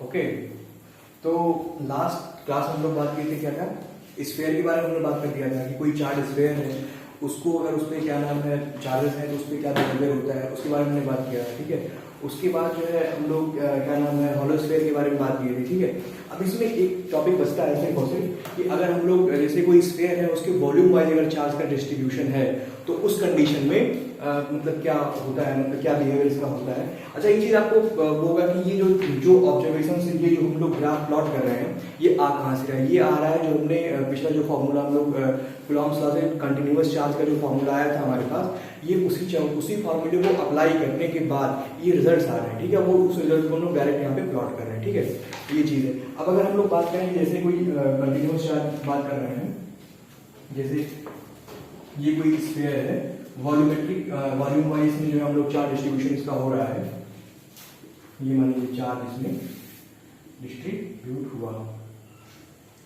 Okay, तो last class हम लोग बात किए थे क्या था, स्फेयर के बारे में हमने बात कर दिया था कि कोई चार्ज स्फेयर है, उसको अगर उस पर क्या नाम है चार्जेस है तो उस पर क्या बिहेवियर होता है, उसके बारे में हमने बात किया था। ठीक है, उसके बाद जो है हम लोग क्या नाम है हॉलो स्फेयर के बारे में बात की थी। ठीक है, अब इसमें एक टॉपिक बचता है ऐसे कॉन्सेप्ट कि अगर हम लोग जैसे कोई स्फेयर है उसके वॉल्यूम वाइज अगर चार्ज का डिस्ट्रीब्यूशन है तो उस कंडीशन में मतलब क्या होता है, मतलब क्या बिहेवियर इसका होता है। अच्छा, ये चीज आपको वो होगा कि ये जो ऑब्जर्वेशन से ये जो हम लोग ग्राफ प्लॉट कर रहे हैं ये आ कहाँ से रहा है, ये आ रहा है जो हमने पिछला जो फॉर्मूला हम लोग कूलॉम्स लॉ से कंटिन्यूअस चार्ज का जो फॉर्मूला आया था हमारे पास, ये उसी फॉर्मूले को अप्लाई करने के बाद ये रिजल्ट्स आ रहे हैं। ठीक है, वो उस रिजल्ट को हम लोग डायरेक्ट यहाँ पे प्लॉट कर रहे हैं। ठीक है, ये चीज है। अब अगर हम लोग बात करें जैसे कोई कंटिन्यूअस चार्ज बात कर रहे हैं, जैसे ये कोई स्फीयर है, वॉल्यूमेट्रिक वॉल्यूम वाइज में जो हम लोग चार्ज डिस्ट्रीब्यूशन इसका हो रहा है, ये मान लीजिए चार्ज इसमें डिस्ट्रीब्यूट हुआ।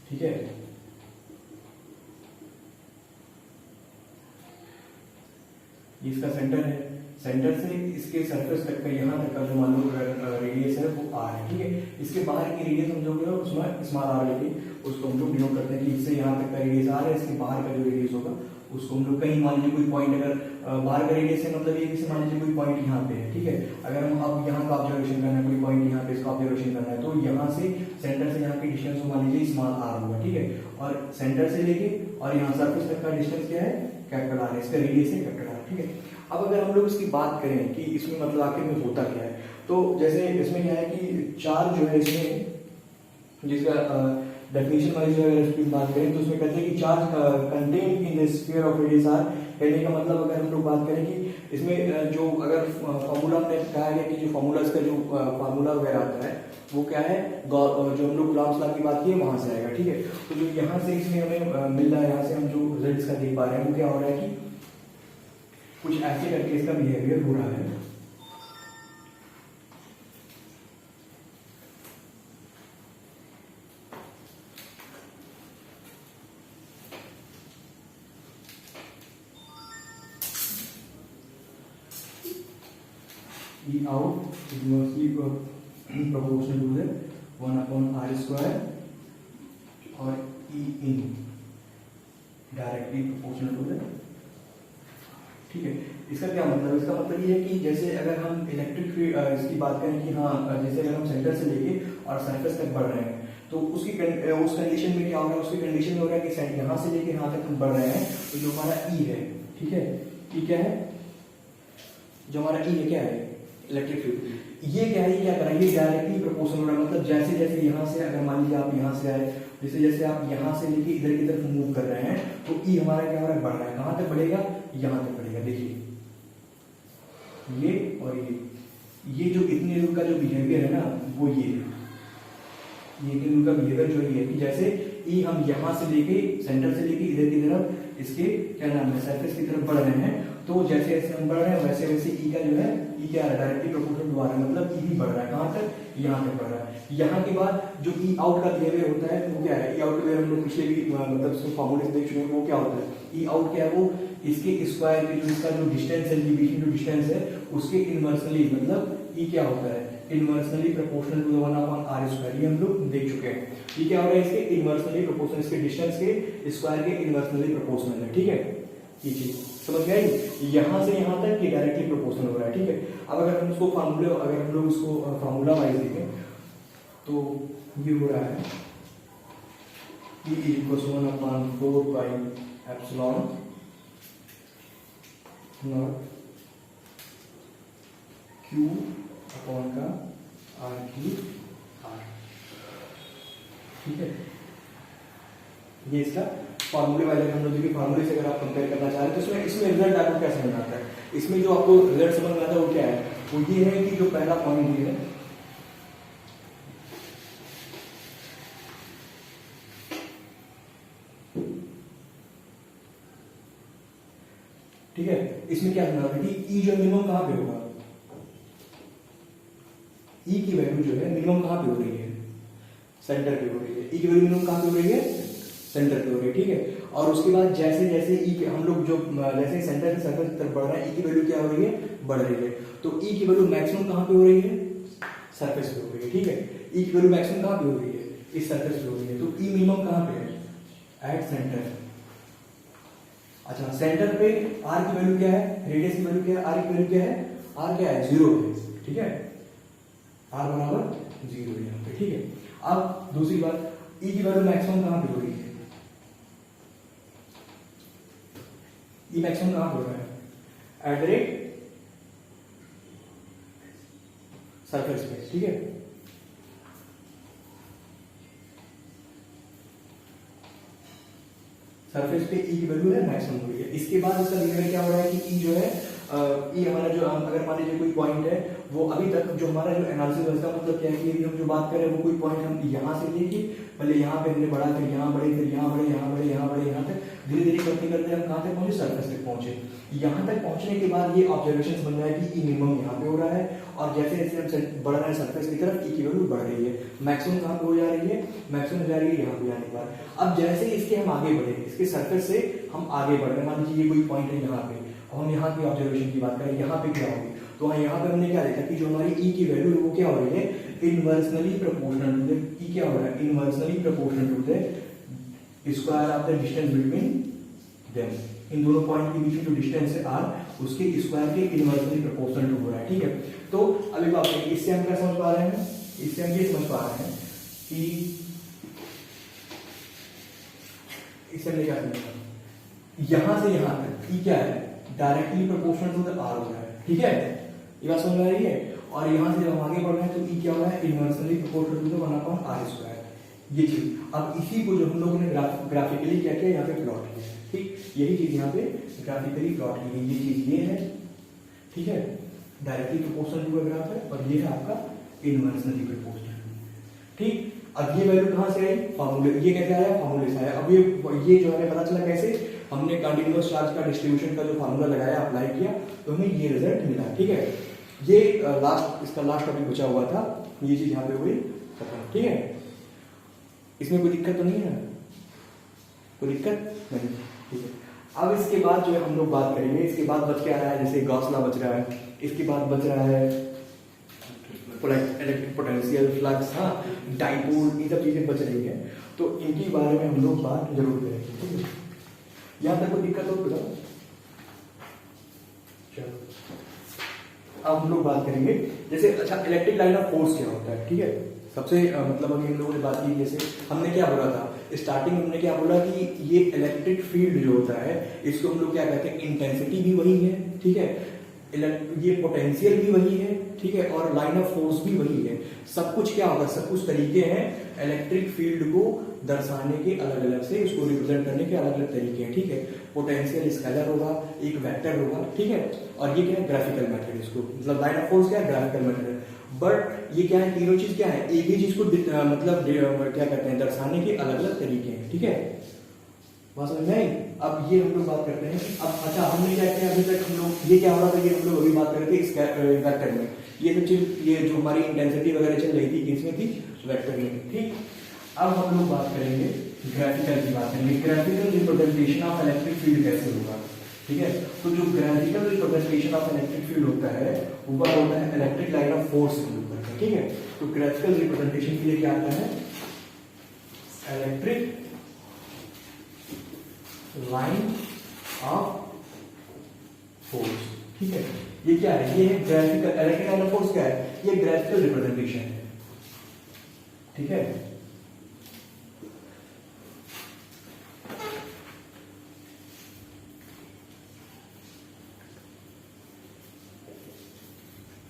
ठीक है, ये इसका सेंटर है, सेंटर से इसके सरफेस तक का यहाँ तक का जो मान लो रेडियस है वो आर है। ठीक है, इसके बाहर की रेडियस हम जो उसमें स्मॉल आर लेके उसको हम लोग डिनोट करते हैं कि इससे यहाँ तक का रेडियस आर है, इसके बाहर का जो रेडियस होगा उसको हम लोग कहीं मान लीजिए कोई पॉइंट अगर बाहर का रेडियस है मतलब ये मान लीजिए कोई पॉइंट यहाँ पे है। ठीक है, अगर हम अब यहाँ का ऑब्जर्वेशन करना है, कोई पॉइंट यहाँ पे इसका ऑब्जर्वेशन करना है तो यहाँ से सेंटर से यहाँ की डिस्टेंस को मान लीजिए स्मॉल आर होगा। ठीक है, और सेंटर से लेके और यहाँ सरफेस तक का डिस्टेंस क्या है, कैपिटल आर है, इसका रेडियस है कैपिटल आर। ठीक है, अब अगर हम लोग इसकी बात करें कि इसमें मतलब आखिर में होता क्या है, तो जैसे इसमें क्या है कि चार्ज जो है इसमें जिसका डेफिनेशन वाइज अगर इसकी बात करें तो उसमें कहते हैं कि charge contain in the sphere of radius R. कहने का मतलब अगर हम लोग बात करें कि इसमें जो अगर फॉर्मूला हमने कहा है कि जो फॉर्मूला इसका जो फॉर्मूला वगैरह आता है वो क्या है, जो हम लोग कूलॉम्स लॉ की बात की है वहां से आएगा। ठीक है, तो जो यहाँ से इसमें हमें मिल रहा है, यहाँ से हम जो रिजल्ट का देख पा रहे हैं वो क्या हो रहा है कि कुछ ऐसे करके इसका बिहेवियर हो रहा है। E out inversely proportional to the 1/r² और E in directly proportional to the। ठीक है, इसका क्या मतलब, इसका मतलब ये है कि जैसे अगर हम इलेक्ट्रिक फील्ड इसकी बात करें कि हाँ जैसे अगर हम सेंटर से लेके और सरफेस तक बढ़ रहे हैं तो उस कंडीशन में क्या हो रहा है, उसकी कंडीशन में हो रहा है कि यहाँ से लेके यहाँ तक हम बढ़ रहे हैं तो जो हमारा ई है, ठीक है, ई क्या है, जो हमारा ई है क्या है इलेक्ट्रिक फील्ड, ये क्या है, ये क्या कर रहा है, ये डायरेक्टली प्रोपोर्शनल हो रहा है। मतलब जैसे जैसे यहाँ से अगर मान लीजिए आप यहाँ से आए, जैसे जैसे आप यहाँ से लेके इधर की तरफ मूव कर रहे हैं तो ई हमारा क्या हो रहा है, बढ़ रहा है। कहाँ तक बढ़ेगा, यहाँ तक बढ़ेगा। देखिए ये और ये जो इतने दूर का जो बिहेवियर है ना वो ये इतने दूर का बिहेवियर जो ये है कि जैसे ई हम यहाँ से लेके सेंटर से लेके इधर की तरफ इसके क्या नाम है सरफेस की तरफ बढ़ रहे हैं, तो जैसे जैसे हम बढ़ रहे हैं वैसे वैसे ई का जो है ई क्या है डायरेक्टली प्रोपोर्शनल टू आर है, मतलब ई भी बढ़ रहा है। कहाँ तक, यहाँ तक बढ़ रहा है। यहाँ के बाद जो ई आउट का बिहेवियर होता है वो क्या है, ई आउट का बिहेवियर हम लोग पिछले भी मतलब इसको फॉर्मूले से देख चुके हैं। वो क्या होता है, ई आउट क्या है, वो इसके स्क्वायर के जो इसका जो डिस्टेंस है, बीच जो डिस्टेंस है उसके इनवर्सली, मतलब ई क्या होता है इनवर्सली प्रोपोर्शनल टू 1/r²। ये हम लोग देख चुके हैं। ये क्या हो रहा है, इसके इनवर्सली प्रोपोर्शनल, इसके डिस्टेंस के स्क्वायर के इनवर्सली प्रोपोर्शनल है। ठीक है, ये चीज समझ में आई, यहाँ से यहाँ तक ये डायरेक्टली प्रोपोर्शनल हो रहा है। ठीक है, अब अगर हम उसको फार्मूले अगर हम लोग उसको फार्मूला वाइज देखें तो ये हो रहा है E = 1/4πε नॉट Q अपॉन का r³r। ठीक है, ये इसका फॉर्मूले वाले हम लोग फॉर्मूले से अगर आप कंपेयर करना चाह रहे हैं तो इसमें रिजल्ट आपको क्या समझ में आता है, इसमें जो आपको रिजल्ट समझ में आता है वो क्या है, वो ये है कि जो पहला पॉइंट ये है ठीक है, इसमें क्या करना होगा कि ई जो मिनिमम कहां पे होगा, ई की वैल्यू जो है मिनिमम कहां पे हो रही है, सेंटर पे हो रही है। ई की वैल्यू मिनिमम कहां पे हो रही है, सेंटर पे हो रही है। ठीक है, और उसके बाद जैसे जैसे ई के हम लोग जो जैसे सेंटर से सर्कल की तरफ बढ़ रहे हैं ई की वैल्यू क्या हो रही है, बढ़ रही है। तो ई की वैल्यू मैक्सिमम कहां पे हो रही है, सरफेस पे हो रही है, ठीक है। ई की वैल्यू मैक्सिमम कहाँ पे हो रही है, इस सरफेस पे हो रही है, तो ई मिनिमम कहाँ पे है, एट सेंटर। अच्छा, सेंटर पे आर की वैल्यू क्या है, रेडियस की वैल्यू क्या है, आर की वैल्यू क्या है, आर क्या है, 0 है, ठीक है, आर बराबर 0 है यहाँ पे, ठीक है। अब दूसरी बात, ई की वैल्यू मैक्सिमम कहाँ पे हो रही है, ई मैक्सिमम कहाँ पे हो रहा है, एट द रेट सरफेस पे, ठीक है। सरफेस पे ई की वैल्यू है मैक्सिमम हो रही है। इसके बाद इसका दिखाना क्या हो रहा है कि ई जो है, ई हमारा जो, अगर मान लीजिए कोई पॉइंट है, वो अभी तक जो हमारा जो एनालिसिस है, मतलब क्या है कि हम जो बात कर रहे हैं वो कोई पॉइंट हम यहाँ से लेके पहले यहाँ पे हमने बढ़ा, फिर यहाँ बढ़े, फिर यहाँ बढ़े, यहाँ बढ़े, यहाँ बढ़े, यहाँ तक धीरे धीरे करते करते हम कहाँ तक पहुंचे, सरफेस तक पहुंचे। यहाँ तक पहुंचने के बाद ये ऑब्जर्वेशन बन रहा है कि ई मिनिमम यहाँ पे हो रहा है, और जैसे जैसे हम बढ़ रहे हैं सरफेस की तरफ, ई की वैल्यू बढ़ रही है, मैक्सिमम कहाँ पे हो जा रही है, मैक्सिमम हो जा रही है यहाँ पे जाने के बाद। अब जैसे इसके हम आगे बढ़े, इसके सरफेस से हम आगे बढ़ रहे हैं, मान लीजिए ये कोई पॉइंट है यहाँ पे, हम यहाँ की ऑब्जर्वेशन की बात करें, यहाँ पे क्या होगी, तो यहाँ पे हमने क्या देखा कि जो हमारी ई की वैल्यू है वो क्या हो रही है, इनवर्सनली प्रोपोर्शनल टू द, ई क्या हो रहा है, inversely proportional to the square of the distance between them. इन दोनों पॉइंट के बीच में जो डिस्टेंस है आर, उसके स्क्वायर के इनवर्सली प्रोपोर्शनल टू हो रहा है, ठीक है। तो अभी बात करें, इससे हम क्या समझ पा रहे हैं, इससे हम ये समझ पा रहे हैं कि इससे हमने क्या समझा, यहां से यहां तक ई क्या है, directly proportional to the R हो रहा है, ठीक है, ये बात समझ में आ रही है। और यहां से जब हम आगे बढ़ रहे हैं तो ई क्या हो रहा है, inversely proportional to the 1/r², ये चीज। अब इसी को जो हम लोगों ने ग्राफिकली क्या किया, यहाँ पे प्लॉट किया, ठीक, यही चीज यहाँ पे ग्राफिकली प्लॉट की गई, ये चीज ये है, ठीक है, डायरेक्टली प्रोपोर्शनल टू का ग्राफ है, और ये है आपका इनवर्सली प्रोपोर्शनल, ठीक। अब ये वैल्यू कहां से आई, फार्मूले, ये कैसे आया, फार्मूले से आया। अब ये जो हमें पता चला कैसे, हमने कंटीन्यूअस चार्ज का डिस्ट्रीब्यूशन का जो फार्मूला लगाया, अप्लाई किया, तो हमें ये रिजल्ट मिला, ठीक है। ये इसका लास्ट टॉपिक बचा हुआ था, ये चीज यहाँ पे हुई खत्म, ठीक है। इसमें कोई दिक्कत तो नहीं है, कोई दिक्कत नहीं, ठीक है। अब इसके बाद जो है हम लोग बात करेंगे, इसके बाद बच क्या रहा है, जैसे गॉस लॉ बच रहा है, इसके बाद बच रहा है इलेक्ट्रिक पोटेंशियल, फ्लक्स, हाँ, डाइपोल, ये सब चीजें बच रही है, तो इनके बारे में हम लोग बात जरूर करेंगे, ठीक है। यहाँ तक कोई दिक्कत हो तो चलो, अब हम लोग बात करेंगे जैसे, अच्छा, इलेक्ट्रिक लाइन ऑफ फोर्स क्या होता है, ठीक है। सबसे मतलब अभी हम लोगों ने बात की, जैसे हमने क्या बोला था स्टार्टिंग में, हमने क्या बोला कि ये इलेक्ट्रिक फील्ड जो होता है, इसको हम लोग क्या कहते हैं, इंटेंसिटी भी वही है, ठीक है, ये पोटेंशियल भी वही है, ठीक है, और लाइन ऑफ फोर्स भी वही है। सब कुछ क्या होगा, सब कुछ तरीके हैं इलेक्ट्रिक फील्ड को दर्शाने के अलग अलग से, उसको रिप्रेजेंट करने के अलग अलग तरीके हैं, ठीक है। पोटेंशियल स्केलर होगा, एक वेक्टर होगा, ठीक है, और ये क्या है, ग्राफिकल मेथड, इसको मतलब लाइन ऑफ फोर्स क्या है, ग्राफिकल मेथड है। बट ये क्या है, तीनों चीज क्या है, एक ही चीज को मतलब क्या कहते हैं, दर्शाने के अलग अलग तरीके हैं, ठीक है, बात समझ में आई। अब ये हम लोग बात करते हैं, अब अच्छा हमने क्या किया अभी तक, हम लोग ये क्या हो रहा था, ये हम लोग अभी बात कर रहे थे वेक्टर में, ये सब चीज, ये जो हमारी इंटेंसिटी वगैरह चल रही थी किसमें थी, वेक्टर में, ठीक। अब हम लोग बात करेंगे ग्राफिकल की, बात करेंगे graphical representation of electric field कैसे होगा, ठीक है। तो जो graphical representation of electric field होता है वो क्या होता है, इलेक्ट्रिक लाइन ऑफ फोर्स के ऊपर, ठीक है। तो ग्राफिकल रिप्रेजेंटेशन के लिए क्या आता है, इलेक्ट्रिक लाइन ऑफ फोर्स, ठीक है। ये क्या है, ये है graphical, electric line of force क्या है, ये ग्राफिकल रिप्रेजेंटेशन है, ठीक है।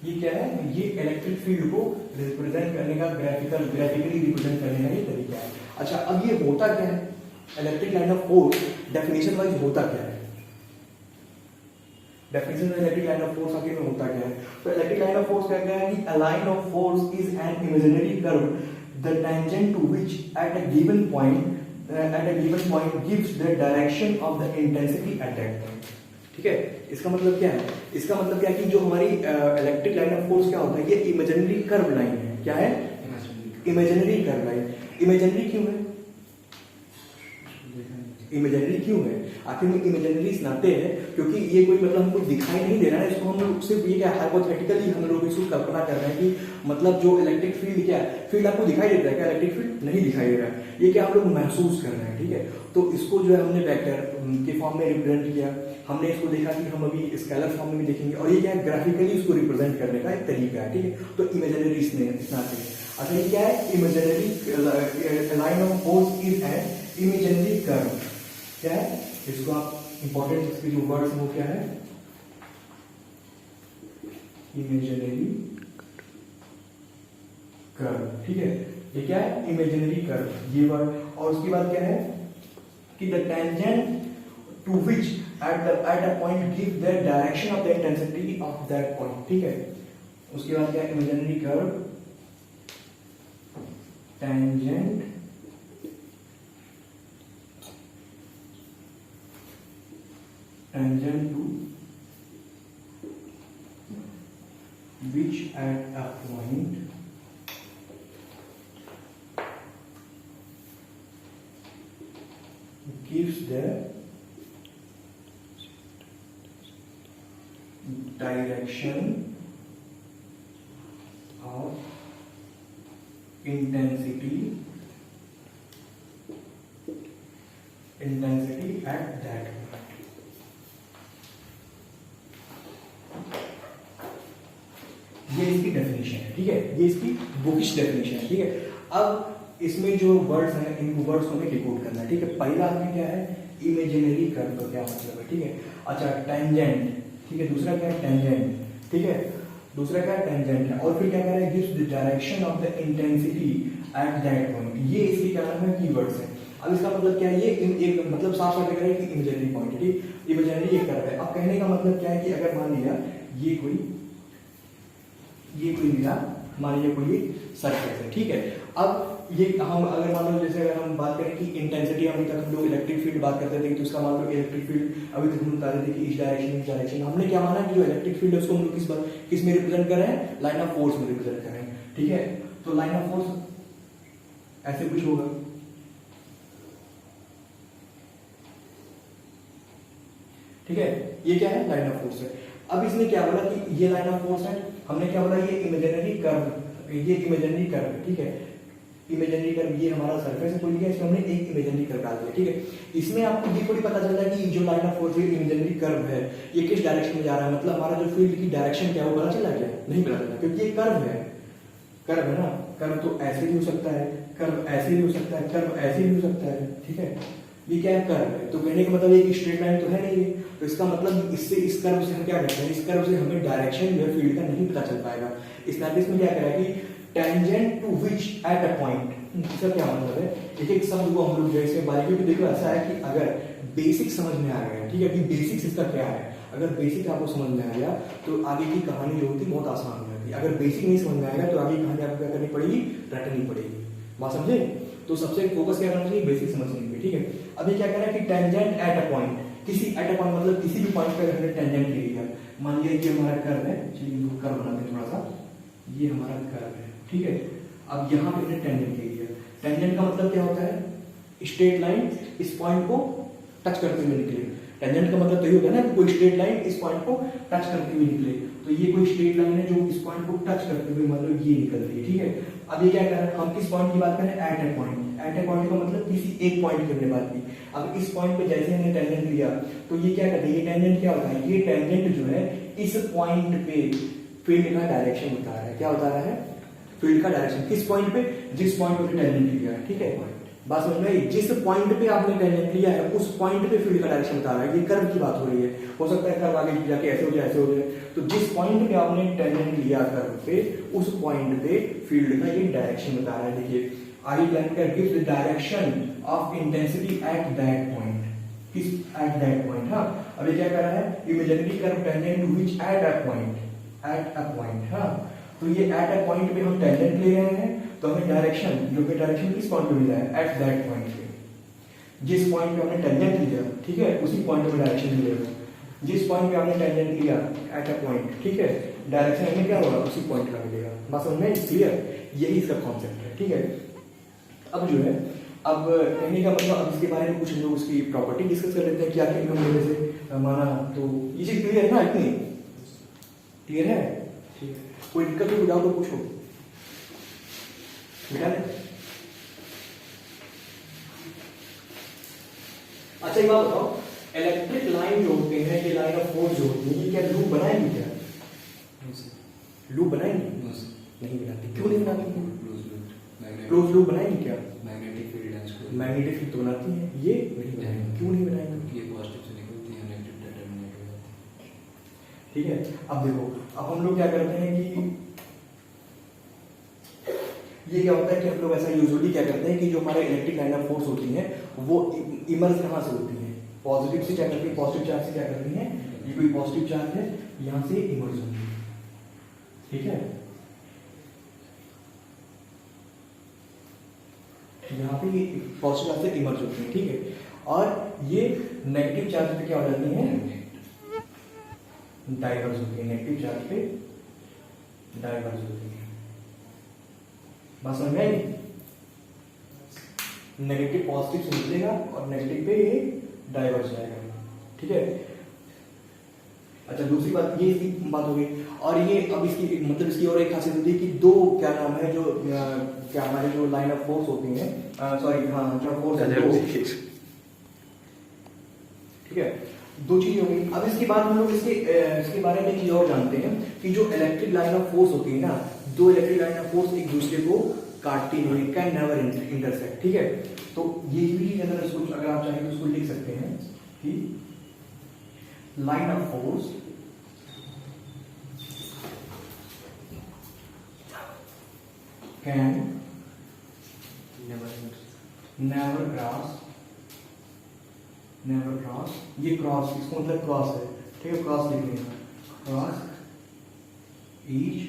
ये क्या है, ये इलेक्ट्रिक फील्ड को रिप्रेजेंट करने का ग्राफिकली रिप्रेजेंट करने का ये तरीका है। अच्छा, अब ये होता क्या है, electric line of force definition wise होता क्या है, डेफिनेशन में इलेक्ट्रिक लाइन ऑफ फोर्स आखिर में होता क्या है। तो इलेक्ट्रिक लाइन ऑफ फोर्स कहते हैं कि a line of force is an imaginary curve the tangent to which at a given point gives the direction of the intensity at that point, ठीक है। इसका मतलब क्या है, इसका मतलब क्या है कि जो हमारी इलेक्ट्रिक लाइन ऑफ फोर्स क्या होता है, ये इमेजिनरी कर्व लाइन है, क्या है, इमेजिनरी कर्व लाइन। इमेजिनरी क्यों है, इमेजिनरी क्यों है? आखिर में इमेजिनरी इसलिए है क्योंकि ये कोई मतलब हमको दिखाई नहीं दे रहा है, इसको हम लोग सिर्फ ये क्या हाइपोथेटिकली हम लोग इसको कल्पना कर रहे हैं कि मतलब जो इलेक्ट्रिक फील्ड क्या है, फील्ड आपको दिखाई देता है क्या? इलेक्ट्रिक फील्ड नहीं दिखाई दे रहा है, ये क्या हम लोग महसूस कर रहे हैं, ठीक है। तो इसको जो है हमने वेक्टर के फॉर्म में रिप्रेजेंट किया, हमने इसको देखा कि हम अभी स्केलर फॉर्म में भी देखेंगे, और ये क्या है ग्राफिकली इसको रिप्रेजेंट करने का एक तरीका है, ठीक है। तो इमेजिनरी इसने इतना चाहिए। अच्छा ये क्या है? Imaginary line of force is an imaginary curve. क्या है इसको आप इंपॉर्टेंट इसके जो वर्ड्स हैं वो क्या है? इमेजिनरी कर्व, ठीक है। ये क्या है? इमेजिनरी कर्व, ये वर्ड। और उसके बाद क्या है कि the tangent to which at a point give the direction of the intensity of that point, ठीक है। उसके बाद क्या है? Imaginary curve tangent to which at a point gives the direction of intensity at that point। ये इसकी definition है, ठीक है। ये इसकी बुकिश डेफिनेशन है, ठीक है। अब इसमें जो वर्ड्स हैं इन वर्ड्स को हमें डिकोड करना है, ठीक है। पहला आपने क्या है? इमेजिनरी कर्व का क्या मतलब है, ठीक है। अच्छा टेंजेंट, ठीक है। दूसरा क्या है? टेंजेंट, ठीक है। दूसरा क्या है? टेंजेंट है। और फिर क्या कह रहा है? Gives the direction of the intensity at that point. ये इसके क्या नाम है? कीवर्ड्स हैं। अब इसका मतलब क्या है? ये एक मतलब साफ साफ लिख रहा है कि इमेजिनरी पॉइंट, ठीक। इमेजिनरी एक कर्व है। अब कहने का मतलब क्या है कि अगर मान लिया ये कोई मेरा मान लीजिए कोई सरफेस है, ठीक है। अब ये हम अगर मान लो जैसे अगर हम बात करें कि इंटेंसिटी, अभी तक हम लोग इलेक्ट्रिक फील्ड बात करते थे, तो उसका मान लो इलेक्ट्रिक फील्ड अभी तक हम बता रहे थे कि इस डायरेक्शन में हमने क्या माना कि जो इलेक्ट्रिक फील्ड है उसको हम लोग किस में रिप्रेजेंट कर रहे हैं? लाइन ऑफ फोर्स में रिप्रेजेंट कर रहे हैं, ठीक है। तो लाइन ऑफ फोर्स ऐसे कुछ होगा, ठीक है। ये क्या है? लाइन ऑफ फोर्स है। अब इसने क्या बोला कि ये लाइन ऑफ फोर्स है, हमने क्या बोला? ये इमेजिनरी कर्व, ये इमेजिनरी कर्व, ठीक है। इमेजिनरी कर्व ये हमारा सरफेस है, कोई इसमें हमने एक इमेजिनरी कर्व डाल दिया, ठीक है। इसमें आपको ये थोड़ी पता चलता है कि जो लाइन ऑफ फोर्स है इमेजिनरी कर्व है, ये किस डायरेक्शन में जा रहा है, मतलब हमारा जो फील्ड की डायरेक्शन क्या है वो पता चला क्या? नहीं पता चला, क्योंकि ये कर्व है ना। कर्व तो ऐसे भी हो सकता है, कर्व ऐसे भी हो सकता है, कर्व ऐसे भी हो सकता है, ठीक है। ये क्या है? कर्व है। तो कहने का मतलब ये स्ट्रेट लाइन तो है नहीं है, तो इसका मतलब इससे इस कर्व से हम क्या करते हैं? इस कर्व से हमें डायरेक्शन जो है फील्ड का नहीं पता चल पाएगा। इस नाते में क्या कह रहा है कि tangent to which at a point, इसका क्या मतलब है? एक शब्द को हम लोग जो इसमें बारीकी में देखो, ऐसा है कि अगर बेसिक समझ में आ गया, ठीक है, कि बेसिक्स इसका क्या है, अगर बेसिक आपको समझ में आ गया तो आगे की कहानी जो होती है बहुत आसान हो जाती है। अगर बेसिक नहीं समझ में आएगा तो आगे की कहानी आपको क्या करनी पड़ेगी? रटनी पड़ेगी। बात समझे? तो सबसे फोकस क्या करना चाहिए? बेसिक समझने पे, ठीक है। अभी क्या कह रहा है कि टेंजेंट एट अ पॉइंट, किसी एट अ पॉइंट मतलब किसी भी पॉइंट पे हमने टेंजेंट ले लिया। मान लिया कि हमारा कर्व है, चलिए इसको कर्व बनाते हैं थोड़ा सा, ये हमारा कर्व है, ठीक है। अब यहाँ पे हमने टेंजेंट ले लिया। टेंजेंट का मतलब क्या होता है? स्ट्रेट लाइन इस पॉइंट को टच करते हुए निकले। टेंजेंट का मतलब तो ये होगा ना कि कोई स्ट्रेट लाइन इस पॉइंट को टच करते हुए निकले। तो ये कोई स्ट्रेट लाइन है जो इस पॉइंट को टच करते हुए मतलब ये निकल रही है, ठीक है। अब ये क्या कर रहे हैं? हम किस पॉइंट की बात कर रहे हैं? एट ए पॉइंट। एट ए पॉइंट का मतलब किसी एक पॉइंट की हमने बात की। अब इस पॉइंट पे जैसे हमने टेंजेंट लिया तो ये क्या करते हैं? ये टेंजेंट क्या होता है? ये टेंजेंट जो है इस पॉइंट पे फील्ड का डायरेक्शन बता रहा है। क्या बता रहा है? फील्ड का डायरेक्शन। किस पॉइंट पे? जिस पॉइंट पे टेंजेंट लिया है, ठीक है। बात समझ में आई? जिस पॉइंट पे आपने टेंजेंट लिया है उस पॉइंट पे फील्ड का डायरेक्शन बता रहा है। ये कर्व की बात हो रही है, हो सकता है कर्व आगे जाके ऐसे हो जाए, ऐसे हो जाए। तो जिस पॉइंट पे आपने टेंजेंट लिया कर्व पे, उस पॉइंट पे फील्ड का ये डायरेक्शन बता रहा है। देखिए आगे लाइन का gives the direction of intensity at that point. किस? At that point. हाँ, अब ये क्या कर रहा है? Imaginary curve tangent to which at a point, at a point. हाँ, तो ये एट अ पॉइंट पे हम टेंजेंट ले रहे हैं, तो हमें डायरेक्शन, जो कि डायरेक्शन किस पॉइंट पे मिला है? एट दैट पॉइंट पे। जिस पॉइंट पे हमने टेंजेंट लिया, ठीक है, उसी पॉइंट पे डायरेक्शन मिलेगा। जिस पॉइंट पे हमने टेंजेंट लिया एट अ पॉइंट, ठीक है, डायरेक्शन हमें क्या होगा? उसी पॉइंट का मिलेगा। बात समझ में? क्लियर? यही इसका कॉन्सेप्ट है, ठीक है। अब जो है अब कहने का मतलब अब इसके बारे में कुछ हम लोग उसकी प्रॉपर्टी डिस्कस कर लेते हैं क्या क्या हम लेने से माना। तो ये चीज क्लियर है ना, इतनी क्लियर है? ठीक है, कोई दिक्कत हो डाउट तो पूछो, मिटा ले। अच्छा एक बात बताओ, इलेक्ट्रिक लाइन जो होते हैं, ये लाइन ऑफ फोर्स जो होती है, ये क्या लूप बनाएंगे क्या? लूप बनाएंगे? नहीं बनाती। क्यों नहीं बनाती? क्लोज लूप बनाएंगे क्या? मैग्नेटिक फील्ड मैग्नेटिक फील्ड तो बनाती है, ये नहीं बनाएंगे। क्यों नहीं बनाएंगे? ये पॉजिटिव से निकलती है, नेगेटिव से टर्मिनेट हो जाती है। ठीक है, अब देखो, अब हम लोग क्या करते हैं कि ये क्या होता है कि हम लोग ऐसा यूजुअली क्या करते हैं कि जो हमारे इलेक्ट्रिक लाइन ऑफ फोर्स होती है वो इमर्ज कहाँ से होती है? पॉजिटिव से क्या करती है? पॉजिटिव चार्ज से क्या करती है? ये कोई पॉजिटिव चार्ज है, यहाँ से इमर्ज होती है। ठीक है, यहाँ पे पॉजिटिव चार्ज से इमर्ज होती है। ठीक है, और ये नेगेटिव चार्ज पे क्या हो जाती है? डाइवर्ज होती है। नेगेटिव चार्ज पे डाइवर्ज होती है। बात समझ में आई? नेगेटिव पॉजिटिव से निकलेगा और नेगेटिव पे ये डाइवर्ज जाएगा। ठीक है, अच्छा दूसरी बात ये इसकी बात हो गई। और ये अब इसकी मतलब इसकी और एक खासियत होती है कि दो क्या नाम है जो क्या हमारे जो लाइन ऑफ फोर्स होती हैं, सॉरी हाँ जो फोर्स है दो। ठीक है, दो चीज हो गई। अब इसके बाद हम लोग इसके बारे में एक चीज और जानते हैं कि जो इलेक्ट्रिक लाइन ऑफ फोर्स होती है ना, दो इलेक्ट्रिक लाइन ऑफ फोर्स एक दूसरे को काटती नहीं, कैन नेवर इंटरसेक्ट। ठीक है, तो ये भी अगर आप चाहें तो उसको लिख सकते हैं कि line of force can never cross, ये क्रॉस इसको मतलब क्रॉस है। ठीक है, क्रॉस लिख लेंगे, क्रॉस ईच।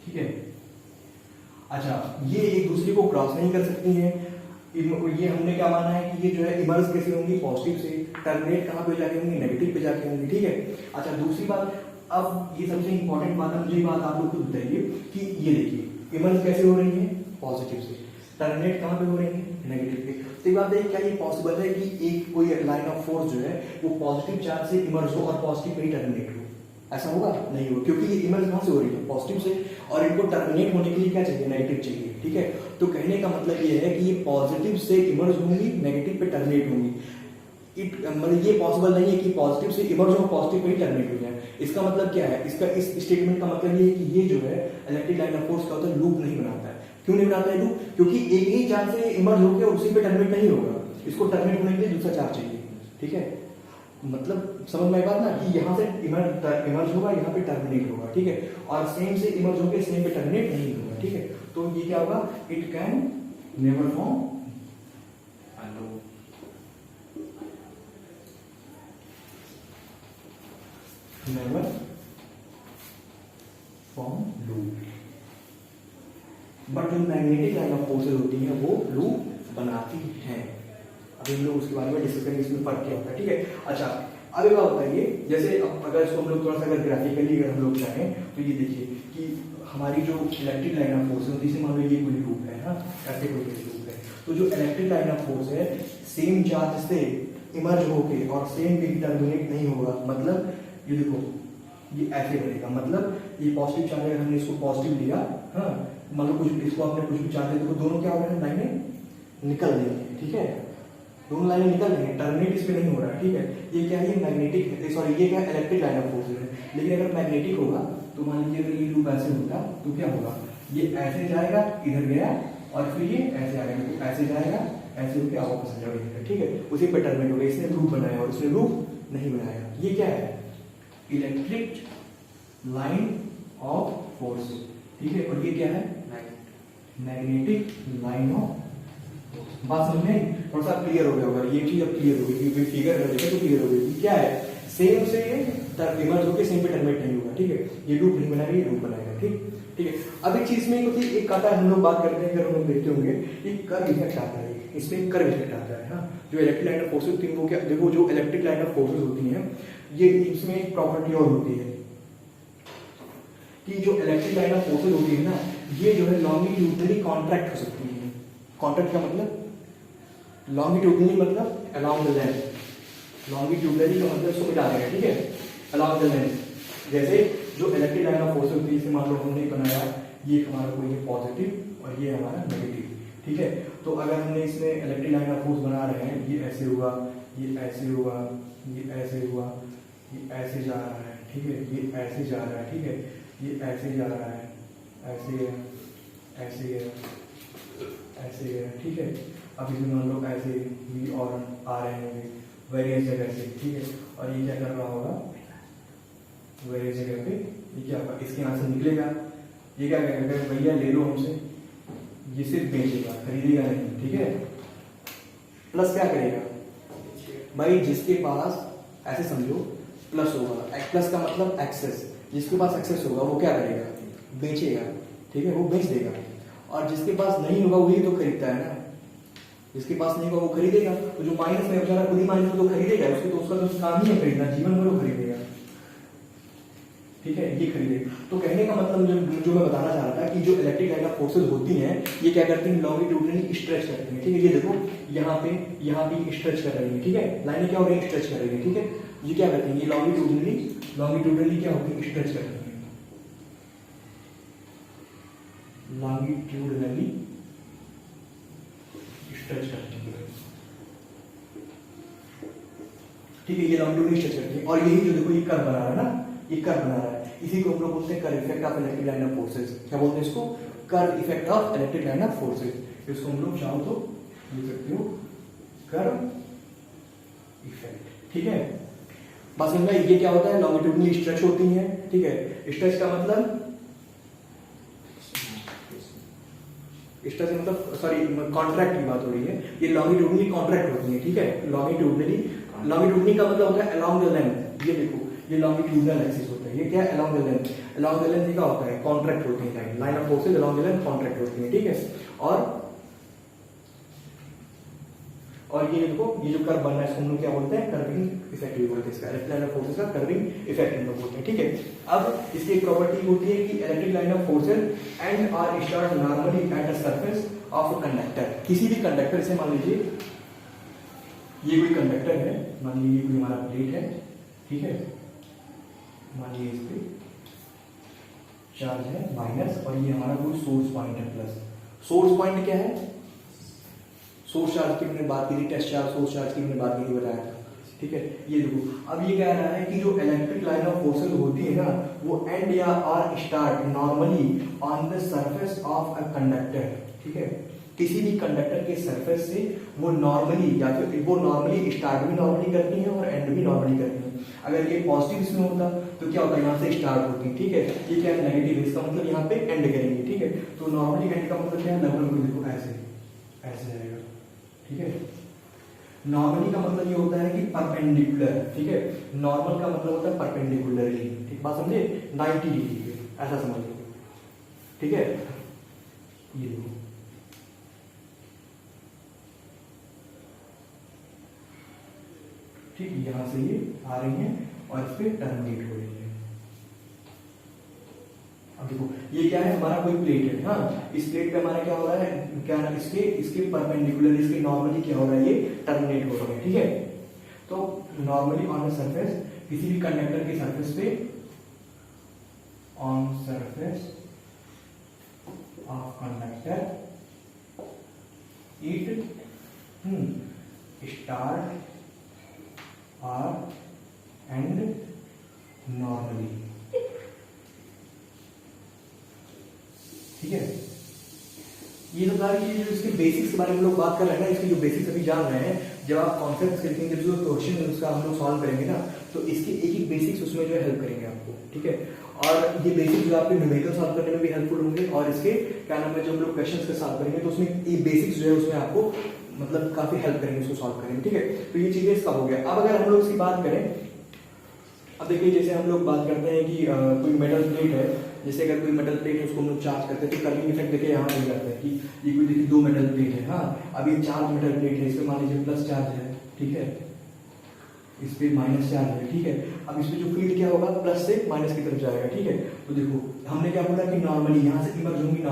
ठीक है, अच्छा ये एक दूसरे को क्रॉस नहीं कर सकती हैं। ये हमने क्या माना है कि ये जो है इमर्ज कैसे होंगी? पॉजिटिव से। टर्मिनेट कहाँ पे जाके होंगी? नेगेटिव पे जाके होंगी। ठीक है, अच्छा दूसरी बात, अब ये सबसे इंपॉर्टेंट बात है, मुझे बात आप लोग को बताइए कि ये देखिए इमर्ज कैसे हो रही है? पॉजिटिव से। टर्मिनेट कहाँ पे हो रही है? नेगेटिव पे। तो ये बात है, क्या ये पॉसिबल है कि एक कोई लाइन ऑफ फोर्स जो है वो पॉजिटिव चार्ज से इमर्ज हो और पॉजिटिव पे ही टर्मिनेट हो? ऐसा होगा? नहीं होगा, क्योंकि ये इमर्ज कहाँ से हो रही है? पॉजिटिव से, और इनको टर्मिनेट होने के लिए क्या चाहिए? नेगेटिव चाहिए। ठीक है, तो कहने का मतलब ये है कि ये पॉजिटिव से इमर्ज होंगी, नेगेटिव पे टर्मिनेट होंगी। मतलब ये पॉसिबल नहीं है कि पॉजिटिव से इमर्ज हो, पॉजिटिव पे ही टर्मिनेट हो जाए। इसका मतलब क्या है? इसका इस स्टेटमेंट का मतलब ये है कि ये जो है इलेक्ट्रिक लाइन ऑफ फोर्स का होता है लूप नहीं बनाता है। क्यों नहीं बनाता है लूप? क्योंकि एक ही चार्ज से इमर्ज होकर उसी पे टर्मिनेट नहीं होगा, इसको टर्मिनेट होने के लिए दूसरा चार्ज चाहिए। ठीक है, मतलब समझ में आई बात ना, कि यहाँ से इमर्ज होगा, यहाँ पे टर्मिनेट होगा। ठीक है, और सेम से इमर्ज होकर सेम पे टर्मिनेट नहीं होगा। ठीक है, तो ये क्या होगा? It can never form never form loop. But जो मैग्नेटिक लाइन ऑफ फोर्सेज होती हैं वो लूप बनाती हैं। अभी हम लोग उसके बारे में डिस्कस करेंगे, इसमें फर्क क्या होता है। ठीक है, अच्छा अब एक बात बताइए, जैसे अब अगर इसको हम लोग थोड़ा सा अगर ग्राफिकली अगर हम लोग चाहें तो ये देखिए कि हमारी जो इलेक्ट्रिक लाइन ऑफ फोर्स होती है, मान लो ये कोई लूप है, हाँ ऐसे कोई लूप है, तो जो इलेक्ट्रिक लाइन ऑफ फोर्स है सेम चार्ज से इमर्ज होके और सेम पे टर्मिनेट नहीं होगा। मतलब ये देखो ये ऐसे बनेगा, मतलब ये पॉजिटिव चार्ज है, हमने इसको पॉजिटिव लिया, हाँ मतलब कुछ इसको आपने कुछ भी चार्ज दिया तो दोनों क्या हो रहे हैं? लाइनें निकल देंगे। ठीक है, दोनों लाइनें निकल देंगे, टर्मिनेट इस पे नहीं हो रहा है। ठीक है, ये क्या है? मैग्नेटिक है, सॉरी ये क्या? इलेक्ट्रिक लाइन ऑफ फोर्स है। लेकिन अगर मैग्नेटिक होगा तो मान लीजिए अगर ये लूप ऐसे होता तो क्या होगा? ये ऐसे जाएगा, इधर गया, और फिर ये ऐसे आएगा, तो ऐसे जाएगा, ऐसे होकर वापस आ जाएगा। ठीक है, उसी पे टर्मिनेट होगा। इसने लूप बनाया और इसने लूप नहीं बनाया। ये क्या है? Electric line of force. ठीक है, और ये क्या है? Magnetic line of. बात समझ में थोड़ा सा क्लियर हो गया होगा, ये चीज अब क्लियर हो गई, क्योंकि फिगर अगर देखें तो क्लियर हो गई। क्या है? सेम से इमर्ज होकर सेम पे टर्मिनेट नहीं होगा। ठीक है, ये लूप नहीं बनाएगा, ये लूप बनाएगा। ठीक है, अब एक चीज में होती है, एक आता है, हम लोग बात करते हैं, अगर हम लोग देखते होंगे कि कर्व इफेक्ट आता है, इसमें कर्व इफेक्ट आता है। हाँ, जो इलेक्ट्रिक लाइन ऑफ फोर्सेज होती है वो क्या देखो, जो इलेक्ट्रिक लाइन ऑफ फोर्सेज होती हैं ये इसमें एक प्रॉपर्टी और होती है कि जो इलेक्ट्रिक लाइन ऑफ फोर्सेज होती है ना, ये जो है लॉन्गिट्यूडनली कॉन्ट्रैक्ट हो सकती है। कॉन्ट्रैक्ट का मतलब लॉन्गिट्यूडनली मतलब अलोंग द लेंथ, लॉन्गिट्यूडनली का मतलब इसको मिटा देगा, ठीक है, अलोंग द लेंथ। जैसे जो इलेक्ट्रिक लाइन ऑफ फोर्स होती है, जैसे मान लो हमने बनाया ये हमारा कोई है पॉजिटिव और ये हमारा नेगेटिव, ठीक है। तो अगर हमने इसमें इलेक्ट्रिक लाइन ऑफ फोर्स बना रहे हैं, ये ऐसे हुआ, ये ऐसे हुआ, ये ऐसे हुआ, ये ऐसे जा रहा है, ठीक है, ये ऐसे जा रहा है, ठीक है, ये ऐसे जा रहा है, ऐसे गया, ऐसे गया, ऐसे गया, ठीक है। अब इसमें मान लो ऐसे भी और आ रहे होंगे वेरियस जगह से, ठीक है, और ये क्या कर रहा होगा वेरियस जगह पे, ये क्या होगा इसके यहाँ से निकलेगा, ये क्या कहेगा भैया ले लो हमसे, ये सिर्फ बेचेगा, खरीदेगा नहीं, ठीक है। प्लस क्या करेगा भाई, जिसके पास ऐसे समझो प्लस होगा, प्लस का मतलब एक्सेस, जिसके पास एक्सेस होगा वो क्या करेगा बेचेगा, ठीक है, वो बेच देगा। और जिसके पास नहीं होगा वही तो खरीदता है ना, जिसके पास नहीं होगा वो खरीदेगा। तो जो माइनस में बेचारा खुद ही माइनस में तो खरीदेगा, उसके तो उसका तो काम ही है खरीदना, जीवन भर वो खरीदेगा, ठीक है, ये खरीदेगा। तो कहने का मतलब जो मैं बताना चाह रहा था कि जो इलेक्ट्रिक लाइन ऑफ फोर्सेज होती हैं ये क्या करती हैं, लॉन्गिट्यूडनली स्ट्रेच करती हैं, ठीक है। ये देखो यहाँ पे स्ट्रेच कर रही है, ठीक है, लाइनें क्या हो रही है स्ट्रेच कर रही है, ठीक है। ये क्या करती हैं, ये लॉन्गिट्यूडनली क्या होती है स्ट्रेच करती है, लॉन्गिट्यूडनली स्ट्रेच करती है, ठीक है, ये लॉन्गिट्यूडनली स्ट्रेच करती है। और यही जो देखो ये कर्व बना रहा है ना, ये कर्व बना रहा है, इसी को हम लोग बोलते हैं curve effect of electric line of forces. क्या बोलते हैं इसको, curve effect of electric line of forces. इसको हम लोग चाहो तो लिख सकते हो कर्व इफेक्ट, ठीक है। बस समझा, ये क्या होता है, लॉन्गिट्यूडनली स्ट्रेच होती है, ठीक है। स्ट्रेच का मतलब सॉरी कॉन्ट्रैक्ट की बात हो रही है, ये लॉन्गिट्यूडनली कॉन्ट्रैक्ट होती है, ठीक है। लॉन्गिट्यूडनली का मतलब होता है अलोंग द लेंथ। ये देखो ये लॉन्गिट्यूडनल एक्सिस होता है, ये क्या है along the length, along the length क्या होता है कॉन्ट्रैक्ट होती है, line of forces along the length contract होती है, ठीक है। और ये देखो ये जो कर्व बन रहा है इसको हम लोग क्या बोलते हैं, कर्विंग इफेक्ट भी बोलते हैं, इसका इलेक्ट्रिक लाइन ऑफ फोर्सेज का कर्विंग इफेक्ट हम लोग बोलते हैं, ठीक है। अब इसकी एक प्रॉपर्टी होती है कि electric line of forces and are start normally at a surface of a conductor. किसी भी कंडक्टर से, मान लीजिए ये कोई कंडक्टर है, मान लीजिए कोई हमारा प्लेट है, ठीक है, मान लीजिए इस पे चार्ज है माइनस और ये हमारा कोई सोर्स पॉइंट है प्लस। सोर्स पॉइंट क्या है, सोर्स चार्ज की हमने बात की थी, टेस्ट चार्ज सोर्स चार्ज की हमने बात की थी, बताया था, ठीक है। ये देखो अब ये कह रहा है कि जो इलेक्ट्रिक लाइन ऑफ फोर्सेज होती है ना वो एंड या are start normally on the surface of a conductor, ठीक है। किसी भी कंडक्टर के सरफेस से वो नॉर्मली या फिर वो नॉर्मली स्टार्ट भी नॉर्मली करती है और एंड भी नॉर्मली करती है। अगर ये पॉजिटिव इसमें होता तो क्या होता है, यहाँ से स्टार्ट होती है, ठीक है। ये क्या है नेगेटिव, इसका मतलब यहाँ पे एंड करेंगे, ठीक है। तो नॉर्मली एंड का मतलब क्या है, लगभग में देखो ऐसे ऐसे जाएगा, ठीक है। नॉर्मली का मतलब ये होता है कि परपेंडिकुलर, ठीक है। नॉर्मल का मतलब होता है परपेंडिकुलरली, ठीक बात समझे, 90 डिग्री पे ऐसा समझ लो, ठीक है। ये देखो ठीक, यहां से ये आ रही है और इस पे टर्मिनेट हो रही है। अब देखो ये क्या है, हमारा कोई प्लेट है, हाँ, इस प्लेट पे हमारा क्या हो रहा है, क्या इसके परपेंडिकुलर इसके नॉर्मली क्या हो रहा है, ये टर्मिनेट हो रहा है, ठीक है। तो नॉर्मली ऑन द सरफेस, किसी भी कंडक्टर के सरफेस पे, on surface of conductor it start our and normally, ठीक है। ये तो सारी चीजें जो इसके बेसिक्स के बारे में लोग बात कर रहे हैं ना, इसके जो बेसिक्स अभी जान रहे हैं, जब आप कॉन्सेप्ट लिखेंगे, जब जो क्वेश्चन है उसका हम लोग सॉल्व करेंगे ना, तो इसके एक एक बेसिक्स उसमें जो है हेल्प करेंगे आपको, ठीक है। और ये बेसिक्स जो आपके न्यूमेरिकल सॉल्व करने में भी हेल्पफुल होंगे, और इसके क्या नाम है, जब हम लोग क्वेश्चंस के सॉल्व करेंगे तो उसमें ये बेसिक्स जो है उसमें आपको मतलब काफी हेल्प करेंगे उसको सॉल्व करेंगे, ठीक है। तो ये चीजें इसका हो गया। अब अगर हम लोग इसकी बात करें, अब देखिए जैसे हम लोग बात करते हैं कि कोई मेटल प्लेट है, जैसे अगर कोई मेटल प्लेट है उसको हम लोग चार्ज करते हैं तो कर्विंग इफेक्ट देखिए यहाँ पे करते हैं कि ये कोई देखिए 2 मेटल प्लेट है, हाँ, अब ये चार्ज मेटल प्लेट है, इसमें मान लीजिए प्लस चार्ज है, ठीक है, इस पे माइनस चार्ज है, ठीक है। अब इसमें जो फील्ड क्या होगा, प्लस से माइनस की तरफ जाएगा, ठीक है। तो देखो हमने क्या बोला कि नॉर्मली यहाँ से इमर्ज होंगी,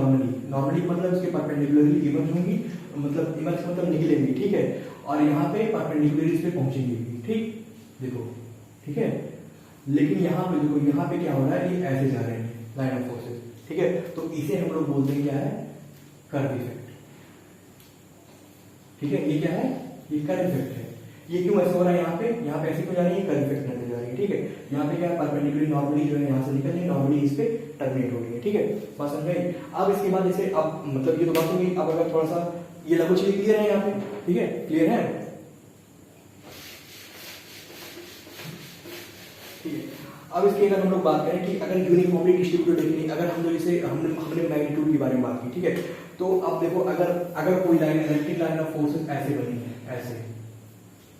नॉर्मली मतलब इसके परपेंडिकुलरली इमर्ज होंगी, मतलब इमर्ज मतलब निकलेंगी, ठीक है। और यहाँ पे परपेंडिकुलरली इस पे पहुंचेंगी, ठीक, देखो, ठीक है। लेकिन यहाँ पे देखो, यहाँ पे क्या हो रहा है, ये ऐसे जा रहे हैं लाइन ऑफ फोर्सेस, ठीक है। तो इसे हम लोग बोलते हैं क्या है, कर्व इफेक्ट, ठीक है। ये क्या है, ये कर्व इफेक्ट है। ये क्यों ऐसे हो रहा है, यहाँ पे ऐसे क्यों जा रही है, कर्व इफेक्ट नजर जा रही है, ठीक है। यहाँ पे क्या है, परपेंडिकुलर नॉर्मली जो है यहाँ से निकल रही है, नॉर्मली इस पे टर्मिनेट हो रही है, ठीक है। बात समझ गई। अब इसके बाद जैसे अब मतलब ये तो बात होगी, अब अगर थोड़ा सा ये लगभग चीजें क्लियर है यहाँ पे, ठीक है, क्लियर है, ठीक है। अब इसकी अगर हम लोग बात करें कि अगर यूनिफॉर्मली डिस्ट्रीब्यूटेड देखनी, अगर हम लोग इसे हमने मैग्नीट्यूड के बारे में बात की, ठीक है। तो अब देखो अगर कोई line, electric line of forces ऐसे बनी है, ऐसे,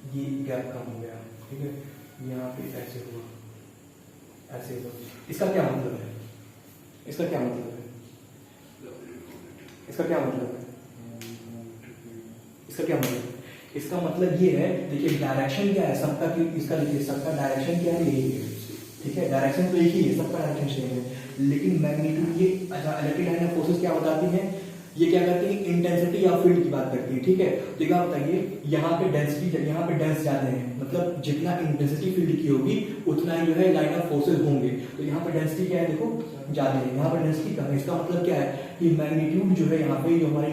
ये गैप कम हो गया, ठीक है, यहाँ पे ऐसे हुआ, ऐसे हुआ, इसका क्या मतलब है, इसका क्या मतलब है, इसका क्या मतलब है, इसका क्या मतलब है, इसका मतलब ये है, देखिए डायरेक्शन क्या है सबका, इसका देखिए सबका डायरेक्शन क्या है, यही है, ठीक है। डायरेक्शन तो एक ही है, सबका डायरेक्शन सेम है, लेकिन मैग्नीट्यूड ये इलेक्ट्रिक लाइन ऑफ फोर्सेस क्या बताती है, ये क्या करती है, इंटेंसिटी या फील्ड की बात करती है, ठीक है। तो क्या बताइए, यहाँ पे डेंसिटी, यहाँ पे डेंस ज्यादा है, मतलब जितना इंटेंसिटी फील्ड की होगी उतना ही जो है लाइन ऑफ फोर्सेस होंगे। तो यहाँ पे डेंसिटी क्या है, देखो ज्यादा है, यहाँ पे डेंसिटी कम है। इसका मतलब क्या है कि मैग्नीट्यूड जो है यहाँ पे, जो हमारी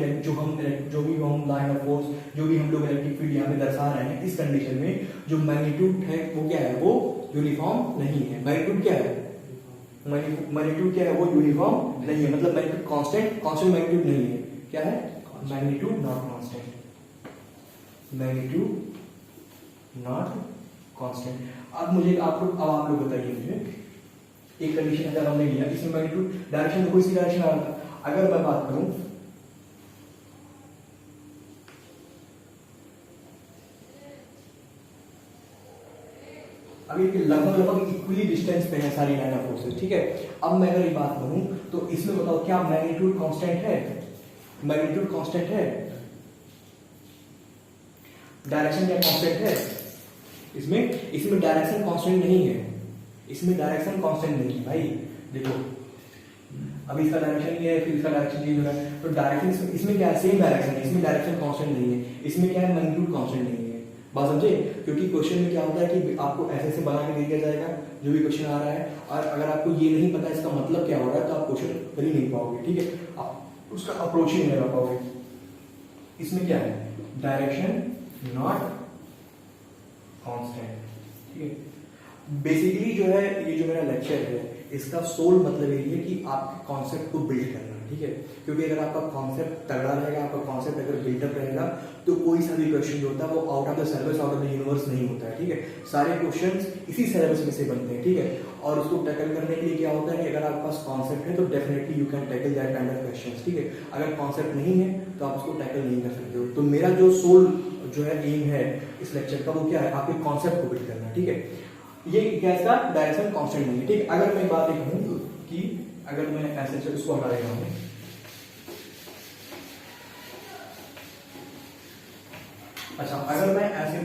जो भी हम लाइन ऑफ फोर्स, जो भी हम लोग इलेक्ट्रिक फील्ड यहाँ पे दर्शा रहे हैं, इस कंडीशन में जो मैग्नीट्यूड है वो क्या है, वो यूनिफॉर्म नहीं है। मैग्नीट्यूड क्या है, मैग्नीट्यूड क्या है, वो यूनिफॉर्म नहीं है, मतलब मैग्नीट्यूड कांस्टेंट मैग्नीट्यूड नहीं है, क्या है, magnitude not constant, magnitude not constant. अब आप लोग बताइए मुझे, एक कंडीशन अगर हमने लिया, इसमें मैग्नीट्यूड डायरेक्शन कोई सी डायरेक्शन आ रहा था, अगर मैं बात करूं, अभी लगभग इक्वली डिस्टेंस पे है सारी लाइन ऑफ फोर्सेस, ठीक है। अब मैं अगर ये बात करूं तो इसमें बताओ क्या मैग्नीट्यूड कांस्टेंट है, मैग्नीट्यूड कांस्टेंट है, डायरेक्शन क्या कांस्टेंट है, इसमें डायरेक्शन कांस्टेंट नहीं है, इसमें डायरेक्शन कांस्टेंट नहीं है भाई। देखो अभी इसका डायरेक्शन ये है, फिर इसका डायरेक्शन चेंज हो रहा है, तो डायरेक्शन इसमें क्या है, सेम डायरेक्शन है, इसमें डायरेक्शन कांस्टेंट नहीं है, इसमें क्या है, मैग्नीट्यूड कांस्टेंट नहीं है। बात समझे, क्योंकि क्वेश्चन में क्या होता है कि आपको ऐसे बना के दे दिया जाएगा जो भी क्वेश्चन आ रहा है, और अगर आपको ये नहीं पता इसका मतलब क्या हो रहा है तो आप क्वेश्चन कर ही नहीं पाओगे, ठीक है, आप उसका अप्रोच ही नहीं लगा पाओगे। इसमें क्या है, डायरेक्शन नॉट कांस्टेंट, ठीक है। बेसिकली जो है ये जो मेरा लेक्चर है, इसका सोल मतलब यही है कि आपके कॉन्सेप्ट को बिल्ड करना, ठीक है। क्योंकि अगर आपका कॉन्सेप्ट तगड़ा रहेगा, आपका कॉन्सेप्ट अगर बिल्डअप रहेगा, तो कोई सा भी क्वेश्चन जो होता है वो out of the syllabus, out of the universe नहीं होता है, ठीक है। सारे क्वेश्चंस इसी सिलेबस में से बनते हैं, ठीक है। और उसको टैकल करने के लिए क्या होता है, अगर आपके पास कॉन्सेप्ट है तो definitely you can tackle that kind of questions, ठीक है। अगर कॉन्सेप्ट नहीं है तो आप उसको टैकल नहीं कर सकते हो। तो मेरा जो सोल जो है एम है इस लेक्चर का, वो क्या है, आपके कॉन्सेप्ट को बिल्ड करना, ठीक है। ये गैस का डायरेक्शन कांस्टेंट नहीं है, ठीक है। अगर मैं बात कहूं कि अगर मैं ऐसे इसको हटा देता हूं, अच्छा अगर मैं ऐसे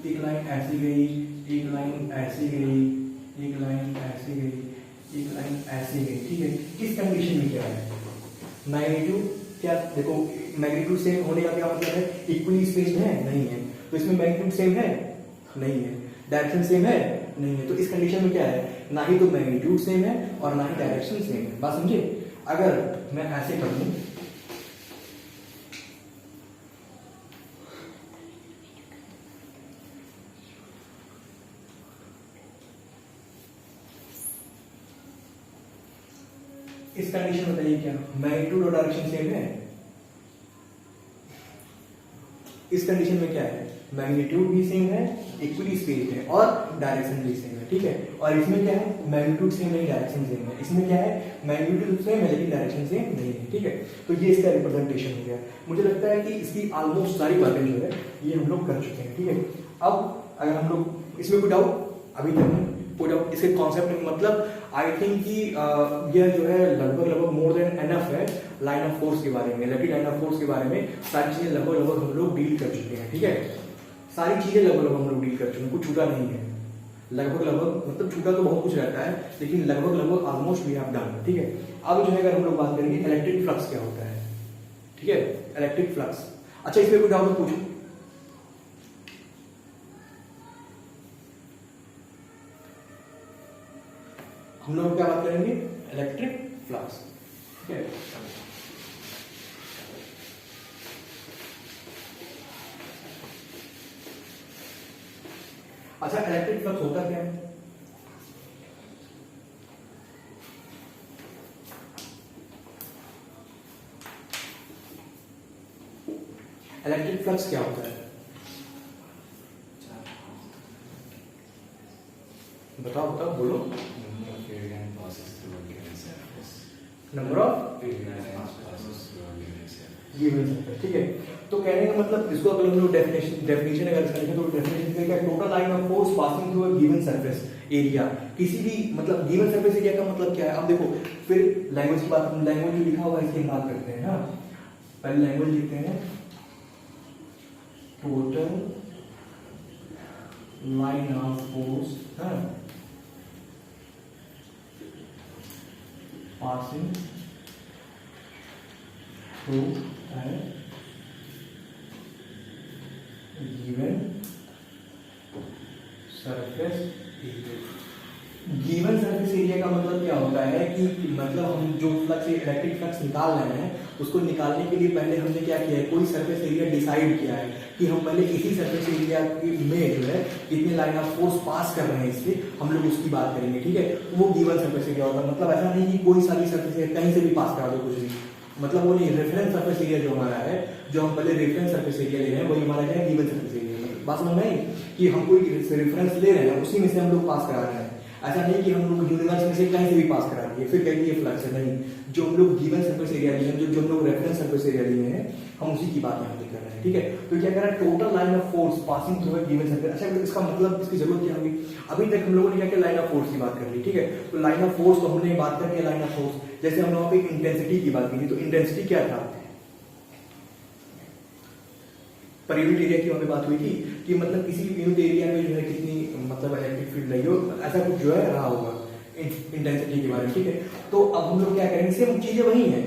एक लाइन ऐसी गई, एक लाइन ऐसी गई, एक लाइन ऐसी गई, एक लाइन ऐसी गई, ठीक है। इस कंडीशन में क्या है, मैग्नीट्यूड क्या, देखो मैग्नीट्यूड सेम होने का क्या मतलब है, इक्वली स्पेस्ड है, नहीं है। तो इसमें मैग्नीट्यूड सेम है, नहीं है। डायरेक्शन सेम है, नहीं है। तो इस कंडीशन में क्या है, ना ही तो मैग्नीट्यूड सेम है और ना ही डायरेक्शन सेम है। बात समझे। अगर मैं ऐसे कर दूं, इस कंडीशन बताइए क्या मैग्नीट्यूड और डायरेक्शन सेम है, इस कंडीशन में क्या है, मैग्नीट्यूड भी सेम है, इक्वली स्पेस्ड है और डायरेक्शन भी सेम है, ठीक है। और इसमें क्या है, मैग्नीट्यूड सेम नहीं, डायरेक्शन सेम है। इसमें क्या है, मैग्नीट्यूड सेम है लेकिन डायरेक्शन सेम नहीं है, ठीक है। तो ये इसका रिप्रेजेंटेशन हो गया। मुझे लगता है कि इसकी ऑलमोस्ट सारी बातें जो है ये हम लोग कर चुके हैं, ठीक है। अब अगर हम लोग इसमें कोई डाउट अभी तक नहीं, कोई डाउट इसके कॉन्सेप्ट में, मतलब आई थिंक कि यह जो है लगभग मोर देन एनफ है लाइन ऑफ फोर्स के बारे में, इलेक्ट्रिक लाइन ऑफ फोर्स के बारे में सारी चीजें लगभग हम लोग डील कर चुके हैं, ठीक है। सारी चीजें लगभग हम लोग डील कर चुके हैं, कुछ छूटा नहीं है। लगभग मतलब छूटा तो बहुत कुछ रहता है, लेकिन लगभग ऑलमोस्ट वी हैव डन। ठीक है, अब जो है अगर हम लोग बात करेंगे इलेक्ट्रिक फ्लक्स क्या होता है। ठीक है, इलेक्ट्रिक फ्लक्स। अच्छा, इसमें कोई डाउट पूछो। हम लोग क्या बात करेंगे, इलेक्ट्रिक फ्लक्स। ठीक है, अच्छा इलेक्ट्रिक फ्लक्स होता क्या है? इलेक्ट्रिक फ्लक्स क्या होता है बताओ बताओ बोलो। Number of given surface. ठीक है, तो कहने का मतलब इसको अगर हम लोग डेफिनेशन अगर करेंगे तो डेफिनेशन क्या, total line of force passing through a given surface area. किसी भी मतलब गिवन सरफेस एरिया का मतलब क्या है, अब देखो फिर लैंग्वेज की बात, लैंग्वेज जो लिखा हुआ है इसकी बात करते हैं ना। पहले लैंग्वेज लिखते हैं, total line of force passing through given surface area. Given surface area का मतलब क्या होता है कि मतलब हम जो फ्लक्स इलेक्ट्रिक फ्लक्स निकाल रहे हैं उसको निकालने के लिए पहले हमने क्या किया है, कोई सरफेस एरिया डिसाइड किया है कि हम पहले इसी सरफेस एरिया में जो है कितने लाइन ऑफ फोर्स पास कर रहे हैं, इसलिए हम लोग उसकी बात करेंगे। ठीक है, तो वो गिवन सरफेस एरिया होता है। मतलब ऐसा नहीं कि कोई सारी सरफेस एरिया कहीं से भी पास करा दो कुछ भी, मतलब वो नहीं। रेफरेंस सरफेस एरिया जो हमारा है, जो हम पहले रेफरेंस सरफेस एरिया ले रहे हैं वही हमारा क्या है, गिवन सरफेस एरिया। मतलब बात समझ में आई कि हम कोई रेफरेंस ले रहे हैं उसी में से हम लोग पास करा रहे हैं। ऐसा नहीं कि हम लोग यूनिवर्स में से कहीं से भी पास करा दिए फिर कहेंगे ये फ्लक्स है, नहीं। जो हम लोग गिवन सरफेस एरिया लिए हैं, जो हम लोग रेफरेंस सरफेस एरिया लिए हैं, हम उसी की बात यहाँ पे कर रहे हैं। ठीक है, तो क्या कर रहा है, total line of force passing through a given surface. अच्छा, इसका मतलब इसकी जरूरत क्या होगी, अभी तक हम लोगों ने क्या किया, लाइन ऑफ फोर्स की बात कर ली। ठीक है, तो लाइन ऑफ फोर्स तो हमने बात कर लिया, लाइन ऑफ फोर्स। जैसे हम लोगों पे इंटेंसिटी की बात की थी, तो इंटेंसिटी क्या था, पर यूनिट एरिया की वहां पे बात हुई थी कि मतलब किसी यूनिट एरिया में जो है कितनी मतलब इलेक्ट्रिक फील्ड लगी हो, ऐसा कुछ जो है रहा होगा इंटेंसिटी के बारे में। ठीक है, तो अब हम लोग क्या करेंगे, सेम चीजें वही हैं,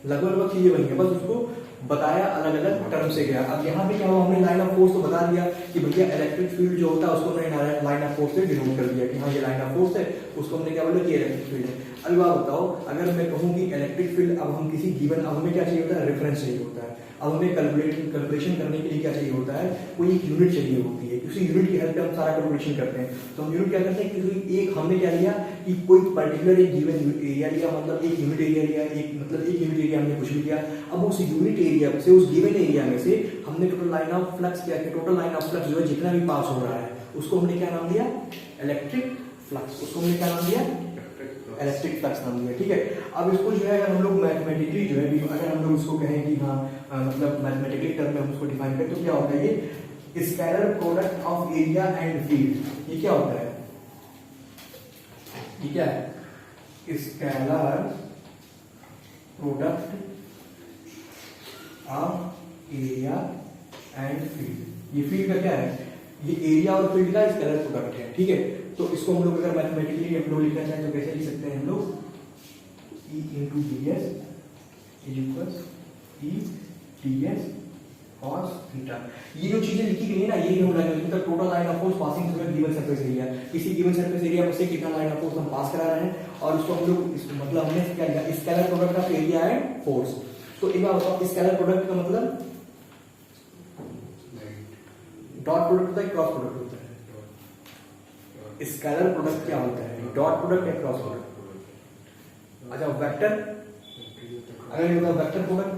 लगभग चीजें वही है, बस उसको बताया अलग अलग टर्म से गया। अब यहाँ पे क्या हुआ, हमने लाइन ऑफ फोर्स तो बता दिया कि भैया इलेक्ट्रिक फील्ड जो होता है उसको हमने लाइन ऑफ फोर्स से डिनोट कर दिया कि हाँ ये लाइन ऑफ फोर्स है, उसको हमने क्या बोला कि इलेक्ट्रिक फील्ड है। अब आप बताओ, अगर मैं कहूँ कि इलेक्ट्रिक फील्ड, अब हम किसी गिवन, अब हमें क्या चाहिए होता है, रेफरेंस चाहिए होता है। अब हमें कैलकुलेशन करने के लिए क्या चाहिए होता है, कोई एक यूनिट चाहिए होती है, उसी यूनिट की हेल्प से हम सारा कैलकुलेशन करते हैं। तो हम यूनिट क्या करते हैं कि एक हमने क्या लिया कि कोई पर्टिकुलर एक गिवन एरिया लिया, मतलब एक यूनिट एरिया लिया, एक मतलब एक यूनिट एरिया हमने कुछ भी लिया। अब उस यूनिट एरिया से, उस गिवन एरिया में से हमने टोटल लाइन ऑफ फ्लक्स क्या किया, टोटल लाइन ऑफ फ्लक्स जो है जितना भी पास हो रहा है उसको हमने क्या नाम दिया, इलेक्ट्रिक फ्लक्स। उसको हमने क्या नाम दिया, इलेक्ट्रिक फ्लक्स नाम दिया। ठीक है, अब इसको जो है अगर हम लोग मैथमेटिकली जो है, अगर हम लोग उसको कहें कि हाँ मतलब मैथमेटिकली टर्म में हम उसको डिफाइन करें तो क्या होता है, ये scalar product of area and field. ये क्या होता है, ये क्या है, scalar product of area and field. ये फील्ड का क्या है, ये एरिया और फील्ड का स्केलर प्रोडक्ट है। ठीक है, तो इसको हम लोग अगर मैथमेटिकली हम लोग लिखना चाहें तो कैसे लिख सकते हैं हम लोग, E into ds is equals E ds cos theta. ये जो चीजें लिखी गई है ना, यही हम मतलब total line of force passing through given surface area. किसी गिवन सरफेस एरिया में से कितना लाइन ऑफ फोर्स हम पास करा रहे हैं, और उसको हम लोग मतलब हमने क्या लिया, scalar product of area and force. तो एक बार बताओ, स्केलर प्रोडक्ट का मतलब डॉट प्रोडक्ट होता है, क्रॉस प्रोडक्ट होता है। स्केलर प्रोडक्ट क्या होता है, डॉट प्रोडक्ट या क्रॉस प्रोडक्ट। अच्छा, वेक्टर, अगर ये वेक्टर प्रोडक्ट,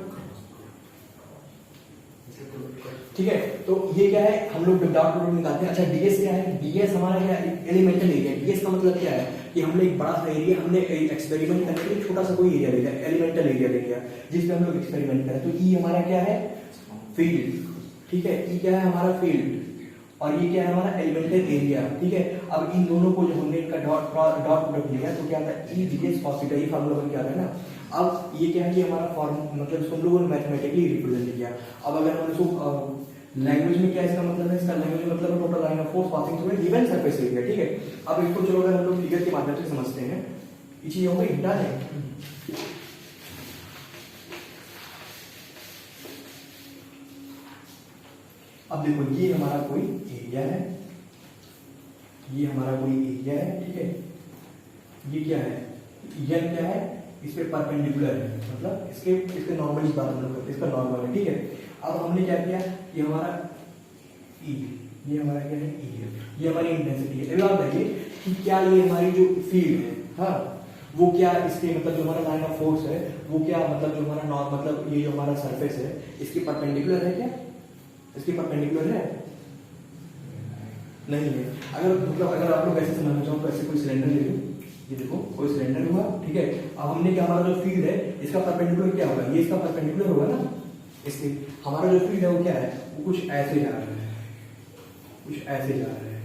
ठीक है, तो ये क्या है, हम लोग डॉट प्रोडक्ट निकालते हैं। अच्छा, डीएस क्या है, डीएस हमारा क्या है, एलिमेंटल एरिया। डीएस का मतलब क्या है कि हमने एक बड़ा सा एरिया, हमने एक्सपेरिमेंट करने के लिए छोटा सा कोई एरिया ले लिया, एलिमेंटल एरिया ले लिया जिसमें हम लोग एक्सपेरिमेंट करें। तो ई हमारा क्या है, फील्ड। ठीक है, ई क्या है हमारा, फील्ड, और ये क्या है हमारा एलिमेंटल एरिया। ठीक है, अब इन दोनों को जो हमने इनका डॉट प्रोडक्ट लिया तो क्या आता है, ई डीएस कॉस थीटा, ये फार्मूला बन के आता है ना। अब ये क्या है कि हमारा फॉर्म मतलब इसको हम लोगों ने मैथमेटिकली रिप्रेजेंट किया। अब अगर हम इसको लैंग्वेज में क्या इसका मतलब है, इसका लैंग्वेज में मतलब है total line of force passing through a given surface area, ठीक है। अब इसको चलो अगर हम लोग फिगर के माध्यम से समझते हैं, ये चीज होगा इंटा है। अब देखो ये हमारा कोई एरिया है, ये हमारा कोई एरिया है, ठीक है। ये क्या है, ये क्या है, इस पे परपेंडिकुलर है, मतलब इसके नॉर्मल बात हम लोग करते हैं, इसका नॉर्मल है, ठीक है। अब हमने क्या किया, ये हमारा ई, ये हमारा क्या है ई है, ये हमारी इंटेंसिटी है। अभी आप बताइए कि क्या ये हमारी जो फील्ड है, हाँ, वो क्या इसके मतलब जो हमारा लाइन ऑफ फोर्स है वो क्या मतलब जो हमारा नॉर्म मतलब ये जो हमारा सरफेस है इसके परपेंडिकुलर है क्या, इसके परपेंडिकुलर है नहीं है। अगर आप लोग ऐसे समझना चाहो तो ऐसे कोई सिलेंडर ले लो, ये देखो कोई सिलेंडर हुआ, ठीक है। अब हमने क्या हमारा जो फील्ड है इसका परपेंडिकुलर क्या होगा, ये इसका परपेंडिकुलर होगा ना, इसके हमारा जो फील्ड है वो क्या है, वो कुछ ऐसे जा रहा है, कुछ ऐसे जा रहा है,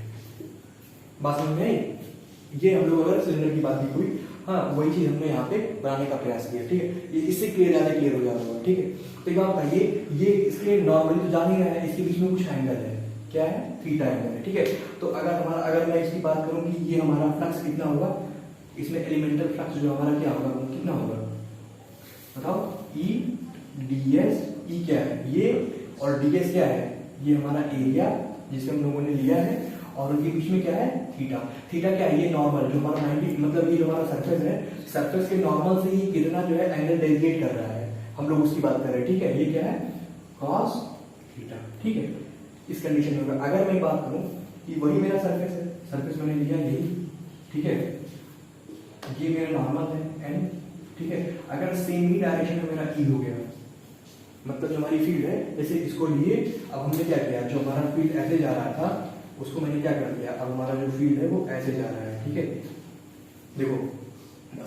बात समझ में आई। ये हम लोग अगर सिलेंडर की बात की हुई, हाँ वही चीज हमने यहाँ पे बनाने का प्रयास किया, ठीक है। ये इससे ज्यादा क्लियर हो जाता होगा, ठीक है। तो एक बात बताइए, ये इसके नॉर्मली तो जान ही रहा है, इसके बीच में कुछ एंगल है, क्या है, थीटा एंगल है, ठीक है। तो अगर मैं इसकी बात करूं कि ये हमारा फ्लक्स कितना होगा, इसमें एलिमेंटल फ्लक्स जो हमारा क्या होगा, वो कितना होगा बताओ, ई डी एस, ई क्या है ये और डी एस क्या है, ये हमारा एरिया जिसे हम लोगों ने लिया है, और उनके बीच में क्या है थीटा। थीटा क्या है, ये नॉर्मल जो हमारा 90 मतलब ये जो हमारा सरफेस है, सरफेस के नॉर्मल से ही कितना जो है एंगल डेविएट कर रहा है, हम लोग उसकी बात कर रहे हैं, ठीक है। ये क्या है cos थीटा, ठीक है। इस कंडीशन में अगर मैं बात करूं कि वही मेरा सरफेस है, सरफेस मैंने लिया यही, ठीक है, ये मेरा नॉर्मल है एन, ठीक है। अगर सेम ही डायरेक्शन में मेरा ई हो गया, मतलब जो हमारी फील्ड है, जैसे इसको लिए, अब हमने क्या किया, जो हमारा फील्ड ऐसे जा रहा था उसको मैंने क्या कर दिया, अब हमारा जो फील्ड है वो ऐसे जा रहा है, ठीक है। देखो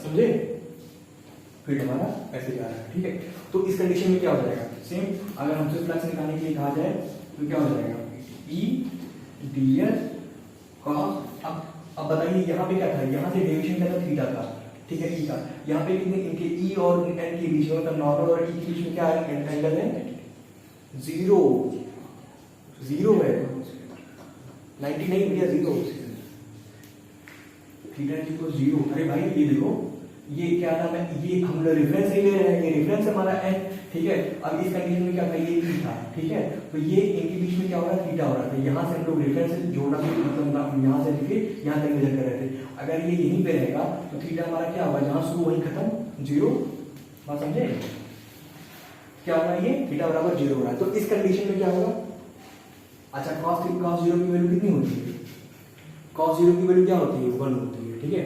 समझे, फील्ड हमारा ऐसे जा रहा है, ठीक है। तो इस कंडीशन में क्या हो जाएगा, सेम अगर हमसे फ्लक्स निकालने के लिए कहा जाए तो क्या हो जाएगा, ई डी एस कॉस। अब बताइए यहाँ पे क्या था, यहाँ से डेविएशन क्या था, थीटा था, ठीक है, ई का। यहाँ पे कितने इनके ई और एन के बीच में, मतलब नॉर्मल और ई के बीच में क्या एंगल है, जीरो, जीरो है, 90 नहीं भैया, जीरो, थीटा इक्वल जीरो। अरे भाई ये देखो, ये क्या नाम है, ये हम लोग रेफरेंस ही ले रहे हैं, ये रेफरेंस हमारा एन, ठीक है। अब इस कंडीशन में क्या था, ये ई था, ठीक है। तो ये इनके बीच में क्या हो रहा है, थीटा हो रहा था। यहाँ से हम लोग रेफरेंस जोड़ना, मतलब यहाँ से लेके यहाँ तक मेजर कर रहे थे। अगर ये यहीं पे रहेगा तो थीटा हमारा क्या होगा, जहाँ शुरू वहीं खत्म, जीरो, बात समझे, क्या होगा, ये थीटा बराबर जीरो हो रहा है। तो इस कंडीशन में क्या होगा, अच्छा cos जीरो की वैल्यू कितनी होती है, cos जीरो की वैल्यू क्या होती है, 1 होती है, ठीक है।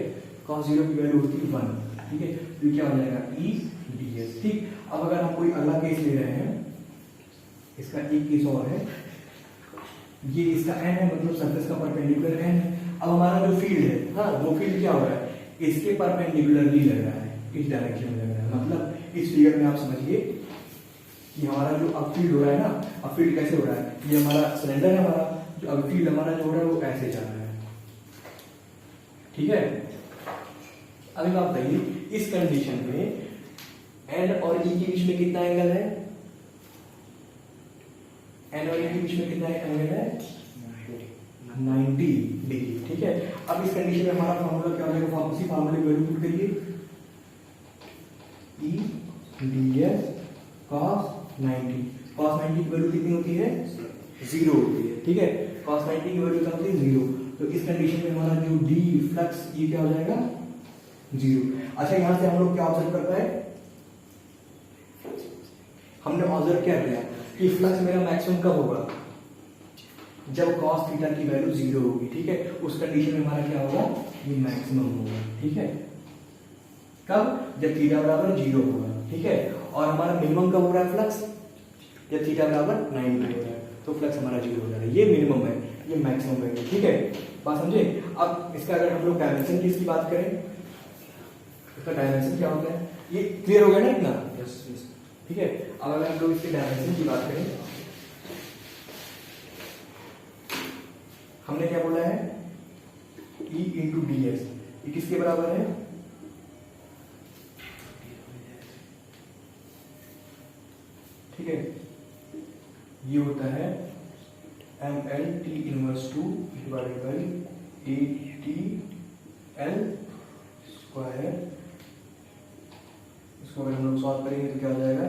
cos जीरो की वैल्यू होती है 1, ठीक है। तो क्या हो जाएगा, ई डी एस, ठीक। अब अगर हम कोई अगला केस ले रहे हैं, इसका एक केस और है, ये इसका एन है, मतलब सरफेस का परपेंडिकुलर एन है। अब हमारा जो फील्ड है, हाँ वो फील्ड क्या हो रहा है, इसके परपेंडिकुलरली लग रहा है, इस डायरेक्शन में लग रहा है। मतलब इस फिगर में आप समझिए कि हमारा जो अब फील्ड हो रहा है ना, अब फील्ड कैसे हो रहा है, ये हमारा सिलेंडर है हमारा, जो अब फील्ड हमारा जो हो रहा है वो ऐसे जा रहा है, ठीक है। अभी आप बताइए इस कंडीशन में एन और ई के बीच में कितना एंगल है, एन और ई के बीच में कितना एंगल है, 90 डिग्री, ठीक है। अब इस कंडीशन में हमारा फार्मूला क्या हो जाएगा, उसी फार्मूले की वैल्यू पुट करिए, E D S cos 90, cos 90 की वैल्यू कितनी होती है, जीरो होती है, ठीक है। cos 90 की वैल्यू क्या होती है, जीरो। तो इस कंडीशन में हमारा जो डी फ्लक्स ये क्या हो जाएगा, जीरो। अच्छा यहां से हम लोग क्या ऑब्जर्व कर पाए, हमने ऑब्जर्व क्या किया कि फ्लक्स मेरा मैक्सिमम कब होगा, जब cos थीटा की वैल्यू जीरो होगी, ठीक है। उस कंडीशन में हमारा क्या होगा, ये मैक्सिमम होगा, ठीक है। कब, जब थीटा बराबर जीरो होगा, ठीक है। और हमारा मिनिमम कब हो रहा है फ्लक्स, जब थीटा बराबर 90 हो रहा है, तो फ्लक्स हमारा जीरो हो जा रहा है। ये मिनिमम है, ये मैक्सिमम है, ठीक है, बात समझे। अब इसका अगर हम लोग डायमेंशन की इसकी बात करें, इसका डायमेंशन क्या होता है, ये क्लियर हो गया ना इतना, यस यस, ठीक है। अब अगर हम लोग इसके डायमेंशन की बात करें, हमने क्या बोला है, ई इंटू डी एस, ये किसके बराबर है, ठीक है, ये होता है mLT−2 divided by ATL square. इसको अगर हम लोग सॉल्व करेंगे तो क्या हो जाएगा,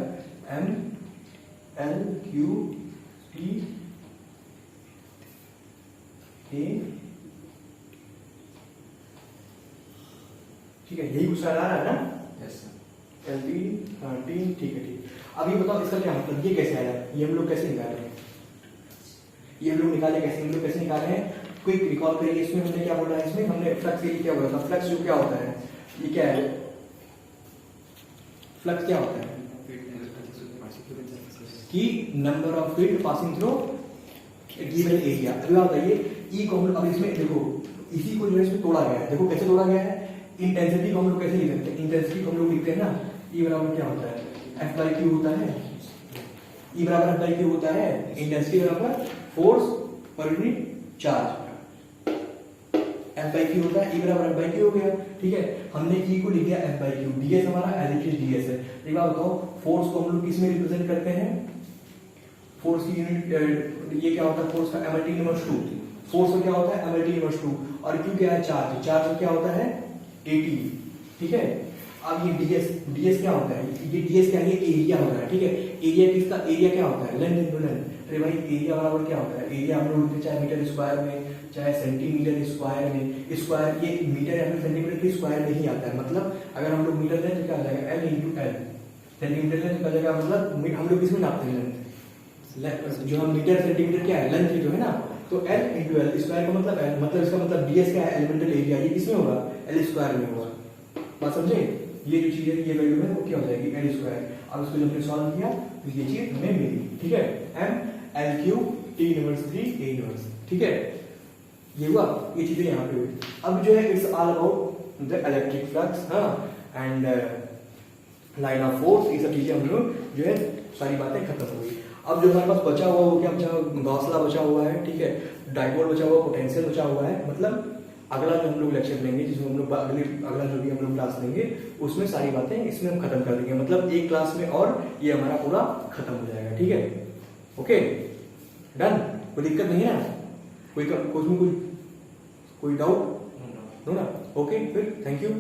mL3T A, ठीक है, यही क्वेश्चन आ रहा है ना। Yes sir. LT T, ठीक है ठीक। अब ये बताओ इसका क्या मतलब, ये कैसे आया, ये हम लोग कैसे निकाले हैं, ये हम लोग निकाले कैसे, हम लोग कैसे निकाले हैं, क्विक रिकॉल करिए। इसमें हमने क्या बोला है, इसमें हमने फ्लक्स के लिए क्या बोला था, फ्लक्स जो क्या होता है, ये क्या है, फ्लक्स क्या होता है कि number of feet passing through given area. अभी आप बताइए ई को हम लोग, अब इसमें देखो इसी को जो है इसमें तोड़ा गया है, देखो कैसे तोड़ा गया है, इंटेंसिटी को हम लोग कैसे लिख सकते हैं, इंटेंसिटी को हम लोग लिखते हैं ना, ई बराबर क्या होता है, एफ बाई क्यू होता है, ई बराबर एफ बाई क्यू होता है, इंटेंसिटी बराबर force per unit charge, F by Q होता है, ई बराबर एफ बाई क्यू हो गया, ठीक है। हमने ई को लिख दिया एफ बाई क्यू, डीएस हमारा एज इट इज डीएस है। एक बात बताओ, फोर्स को हम लोग किस में रिप्रेजेंट करते हैं, फोर्स की यूनिट ये क्या होता है, फोर्स का mLT/2, फोर्स का क्या होता है mLT/2, और क्यू क्या है, चार्ज, चार्ज का क्या होता है AT, ठीक है। अब ये डीएस क्या होता है, ये डीएस क्या है, ये एरिया होता है, ठीक है। एरिया किसका, एरिया क्या होता है, लेंथ इनटू लेंथ। अरे भाई एरिया बराबर क्या होता है, एरिया हम लोग लिखते हैं चाहे मीटर स्क्वायर में, चाहे सेंटीमीटर स्क्वायर में, स्क्वायर ये मीटर या फिर सेंटीमीटर के स्क्वायर में ही आता है, मतलब अगर हम लोग मीटर लें तो क्या आ जाएगा L इंटू एल, सेंटीमीटर लें तो क्या जाएगा, मतलब हम लोग इसमें नापते हैं लेंथ, जो हम मीटर सेंटीमीटर क्या है लेंथ जो है ना, तो L इंटू एल स्क्वायर का मतलब L, मतलब इसका मतलब डीएस क्या है, एलिमेंटल एरिया, ये किसमें होगा, L स्क्वायर में होगा। बात समझे, ये जो चीज है ये वैल्यू है वो क्या हो जाएगी L स्क्वायर। अब इसको जब हमने सॉल्व किया तो ये चीज हमें मिली, ठीक है, mL3T−3 A−, ठीक है, ये हुआ, ये चीजें यहाँ पे हुई। अब जो है it's all about the electric flux, हाँ, एंड लाइन ऑफ फोर्स, ये सब चीजें हम लोग जो है सारी बातें खत्म हो गई। अब जो हमारे पास बचा हुआ वो क्या बचा, गॉस लॉ बचा हुआ है, ठीक है, डाइपोल बचा हुआ, पोटेंशियल बचा हुआ है, मतलब अगला जो हम लोग लेक्चर लेंगे, जिसमें हम लोग अगला जो भी हम लोग क्लास लेंगे उसमें सारी बातें इसमें हम खत्म कर देंगे, मतलब एक क्लास में और ये हमारा पूरा खत्म हो जाएगा, ठीक है। ओके डन, कोई दिक्कत नहीं है ना, कोई डाउट नो ना, ओके फिर थैंक यू।